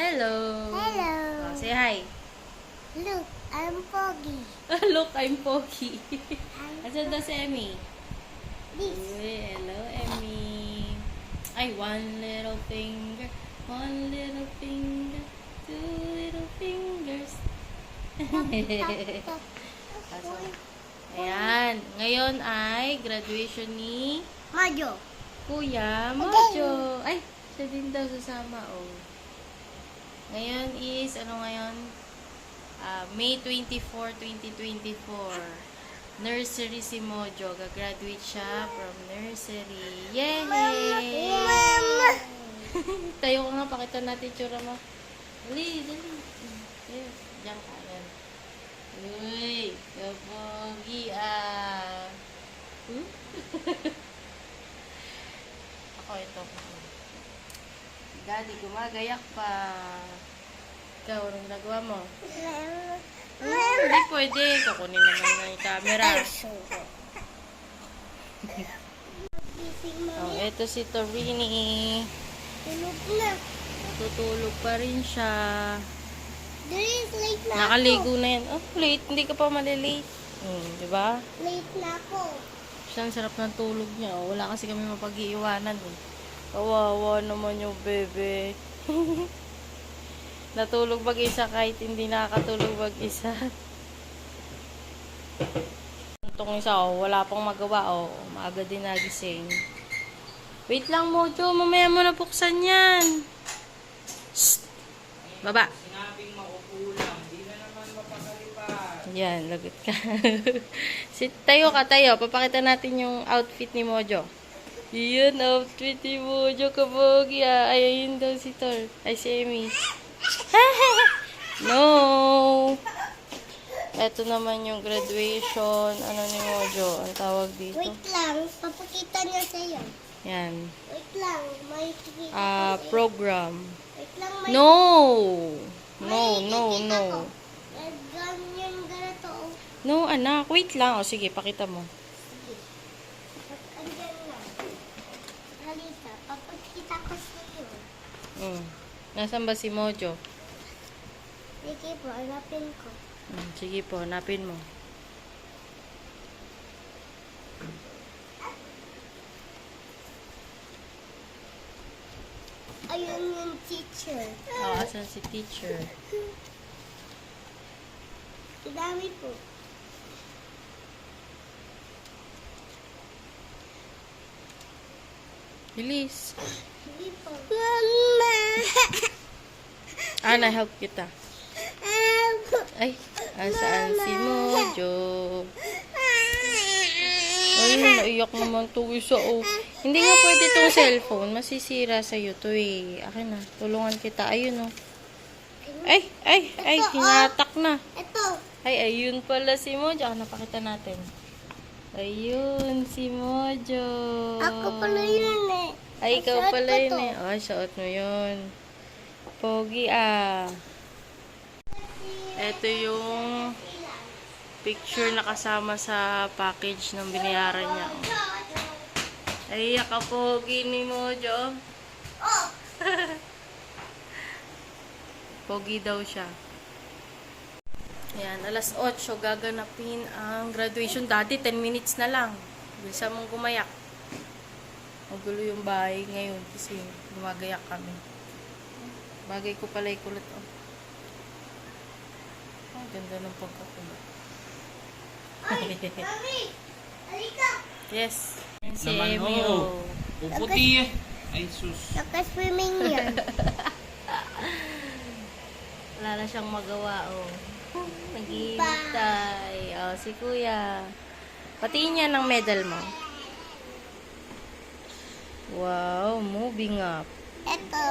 Hello. Hello. Oh, say hi. Look, I'm Foggy. Look, I'm Poki. I'm Asan daw si Emmy? this. Uy, hello, Emmy. Ay, one little finger, two little fingers. Ayan, ngayon ay graduation ni Majo. Kuya Mojo. Ay, siya din daw sasama, oh. Ngayon is, ano ngayon? May 24, 2024. Nursery si Mojo. Gagraduate siya from nursery. Yay! Mama. Tayo ka nga, pakita natin tsura mo. Dali, dali. Ayan, diyan ka. Ayan. Uy, kapogi Ako ito. Daddy, gumagayak pa. Ikaw, anong nagawa mo? Hindi pwede. Kukunin naman na yung camera. Oh, ito si Torini. Tulog na. Natutulog pa rin siya. There is late na Nakaligo na yan. Oh, late. Hindi ka pa malilate. Diba? ako. Late na ako. Siya, ang sarap ng tulog niya. Oh, wala kasi kami mapag-iiwanan eh. Kawawa naman yung bebe. Natulog mag-isa kahit hindi nakakatulog mag-isa. Itong isa, oh, wala pang magawa. Oh, maaga din nagising. Wait lang, Mojo. Mamaya mo na buksan yan. Shh! Baba. Sinabing mauulam, di na naman mapakalipat. Yan, lagot ka. Tayo ka, tayo. Papakita natin yung outfit ni Mojo. Yan, outfit ni Mojo, kabogi. Ay, ayun daw si Thor. Ay, si Emmy. No! Ito naman yung graduation. Ano ni Mojo? Ang tawag dito? Wait lang. Papakita niya sa'yo. Yan. Wait lang. May kikita ko sa'yo. Program. Wait lang. May No! No, may no, kikita no. ko. Ganyan ganito. Oh. No, anak. Wait lang. O, sige, pakita mo. Sige. Andyan na. Halika. Papakita ko sa'yo. Nasaan ba si Mojo? Sige po. Hanapin ko. Sige po, hanapin mo. Ayun yung teacher. Oh, asan si teacher? Dami po. Bilis. Hindi po. Mama! Na-help kita. Ay, saan si Mojo? Ay, naiyak naman to isa, oh. Hindi nga pwede tong cellphone. Masisira sa'yo to, eh. Akin na, tulungan kita. Ayun, oh. Ay, hinatak na. Ito. Ay, ayun pala si Mojo. Napakita natin. Ayun, si Mojo. Ako pala yun eh. Ay, ikaw Suot pala ko yun to. eh. Ay, suot mo yun. Pogi Ito yung picture na kasama sa package ng binayaran niya. Ay, ka pogi ni Mojo. Pogi daw siya. Ayan, alas 8 gaganapin ang graduation. Dati 10 minutes na lang. Bilisan mong gumayak. Magulo yung bahay ngayon kasi gumagayak kami. Bagay ko pala ikulot. Oh. Ang ganda ng pagkakulot. Mami! Halika! Yes. Si Naman, Emmy, oh. oh. Puputi eh. Ay, sus. Naka-swimming yan. Wala na siyang magawa, oh. Naghihintay. Oh, si Kuya. Patiin niya ng medal mo. Wow, moving up. Ito.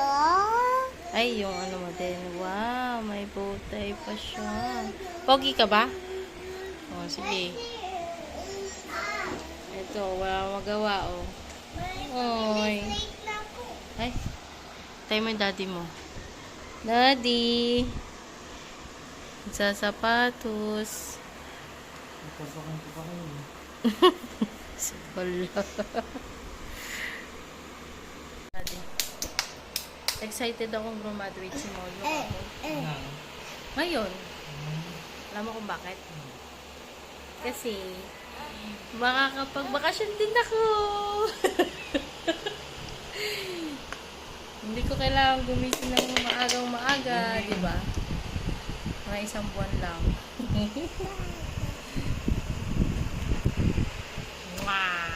Ay, yung ano mo din. Wow, may bow tie pa siya. Pogi ka ba? Oh, sige. Ito, wala magawa, oh. Oy. Late na ako. Ay, tayo mo yung daddy mo. Daddy. Sa sapatos. Papakan ko pa kayo. Wala. Daddy. Excited akong graduate si Mojo. Eh. Ngayon, alam mo kung bakit? Kasi, makakapagbakasyon din ako. Hindi ko kailangan gumising ng maagang maaga, di ba? Mga 1 buwan lang. Mwah!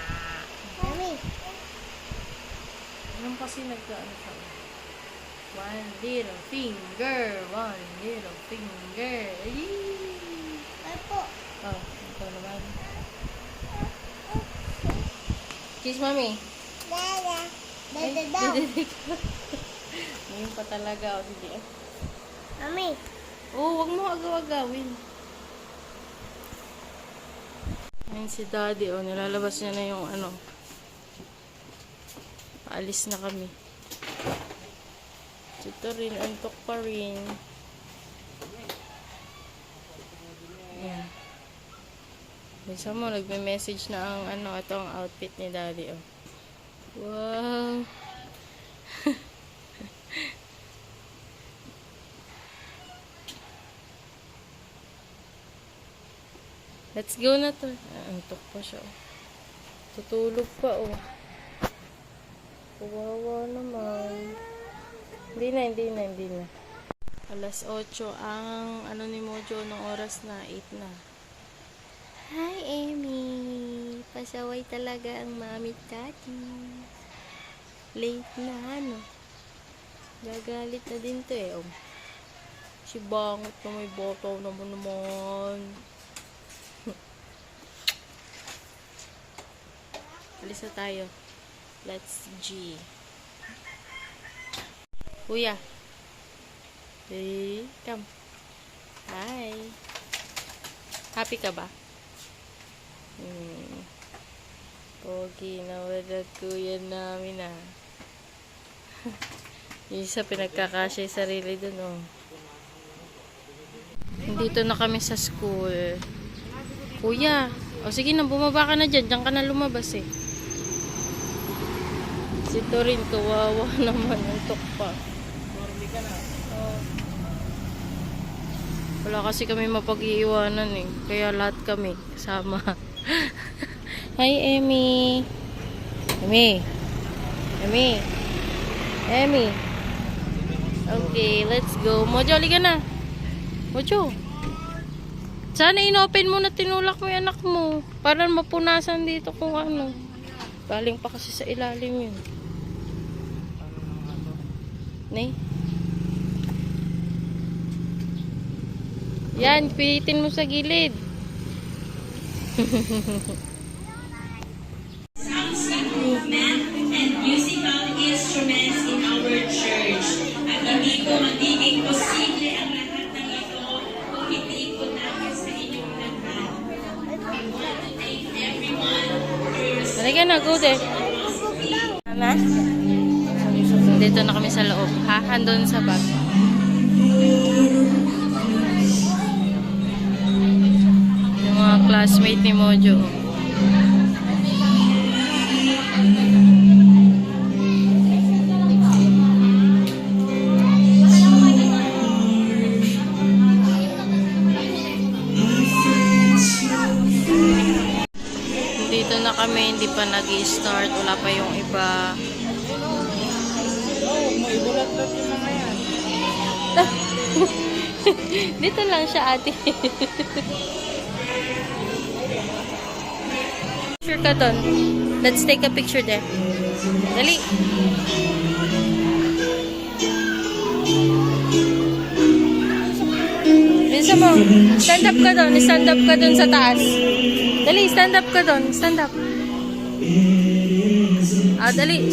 Mami. Anong kasi nagkaano siya? One little finger, one little finger. Ayy! Ay po. Oh, ito naman. Kiss, mami. Dada. Ay, Dada daw. dididig. Ngayon pa talaga. O, sige. Mami. Oh, wag mo agaw-agawin. Ngayon si daddy, oh, nilalabas niya na yung ano. Paalis na kami. Ito rin, antok pa rin. Ayan. Bisa mo, nagme-message na ang ano, ito ang outfit ni daddy, oh. Wow! Let's go na to. Antok pa siya, oh. Tutulog pa, oh. Kawawa naman. Hindi na. Alas 8 ang ano ni Mojo ng oras na 8 na. Hi, Amy. Pasaway talaga ang mami at daddy. Late na, ano. Gagalit na din to, eh. Oh. Si bangot na may boto naman. Alis na tayo. Let's G. Kuya. Hey, come. Hi. Happy ka ba? Pogi na wala kuya namin, ah. Yung isa pinagkakasya yung sarili dun, oh. Dito na kami sa school. Kuya. O sige na, bumaba ka na dyan. Diyan ka na lumabas, eh. Si Torin, kawawa naman. Antok pa. Oh. Wala kasi kami mapag-iiwanan, eh. Kaya lahat kami kasama. Hi, Emmy. Emmy. Okay, let's go. Mojo, liga na. Mojo. Sana inopen mo na tinulak mo yung anak mo. Para mapunasan dito kung ano. Galing pa kasi sa ilalim yun. Nay. Yan, pilitin mo sa gilid. Movement and musical instruments in our church. At hindi po magiging posible ang lahat ng ito kung hindi po namin sa inyong lahat. We want to thank everyone for your Halika na, go there. Mama? Dito na kami sa loob. Ha? Andun sa bag. Yung mga classmate ni Mojo. Dito na kami, hindi pa nag-i-start. Wala pa yung iba. Ibulat-lat yung mga yan. Dito lang siya, ate. Picture ka doon. Let's take a picture there. Dali. Bisa mo. Stand up ka doon. Stand up ka doon sa taas. Dali, stand up ka doon. Stand up. Ah, dali. Ay,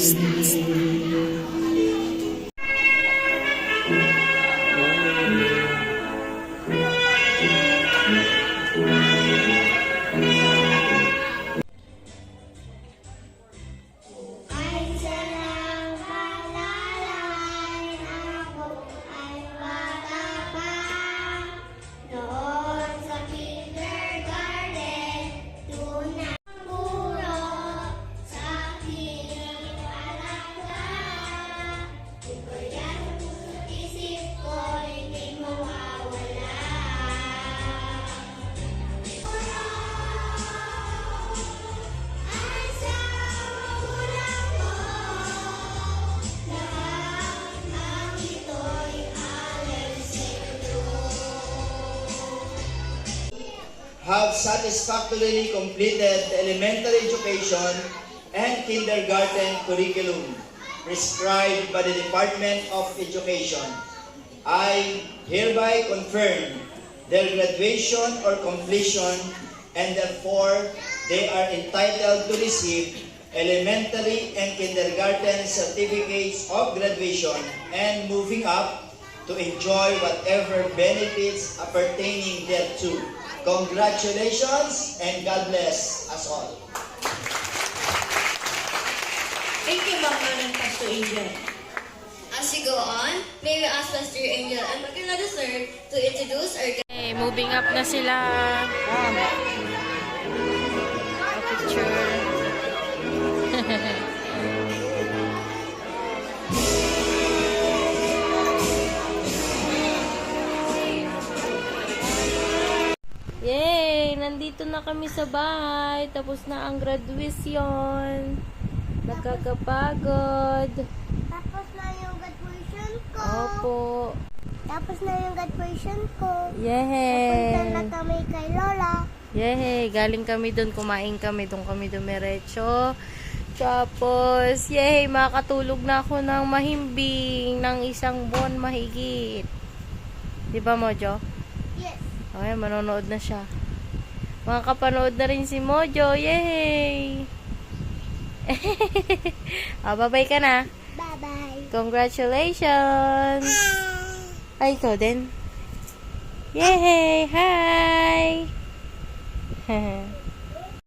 sarang malalay ako ay bata pa. Noon sa kindergarten, doon ang guro sa aking alaga. have satisfactorily completed the elementary education and kindergarten curriculum prescribed by the Department of Education. I hereby confirm their graduation or completion, and therefore they are entitled to receive elementary and kindergarten certificates of graduation and moving up to enjoy whatever benefits appertaining thereto. Congratulations and God bless us all. Thank you, Mama and Pastor Angel. As we go on, may we ask Pastor Angel and Magdalena III to introduce our Okay, moving up na sila. Picture. Yay! Nandito na kami sa bahay. Tapos na ang graduation. Nakakapagod. Tapos na yung graduation ko. Opo. Tapos na yung graduation ko. Yay! Punta na kami kay Lola. Yay! Galing kami doon, kumain kami, doon kami dumiretso. Tapos, yay! Makakatulog na ako ng mahimbing ng 1 buwan mahigit. Diba, Mojo? Yes. Okay, manonood na siya. Makakapanood na rin si Mojo. Yay! Bye-bye ka na. Bye-bye. Congratulations! Ay, ikaw din. Yay! Hi!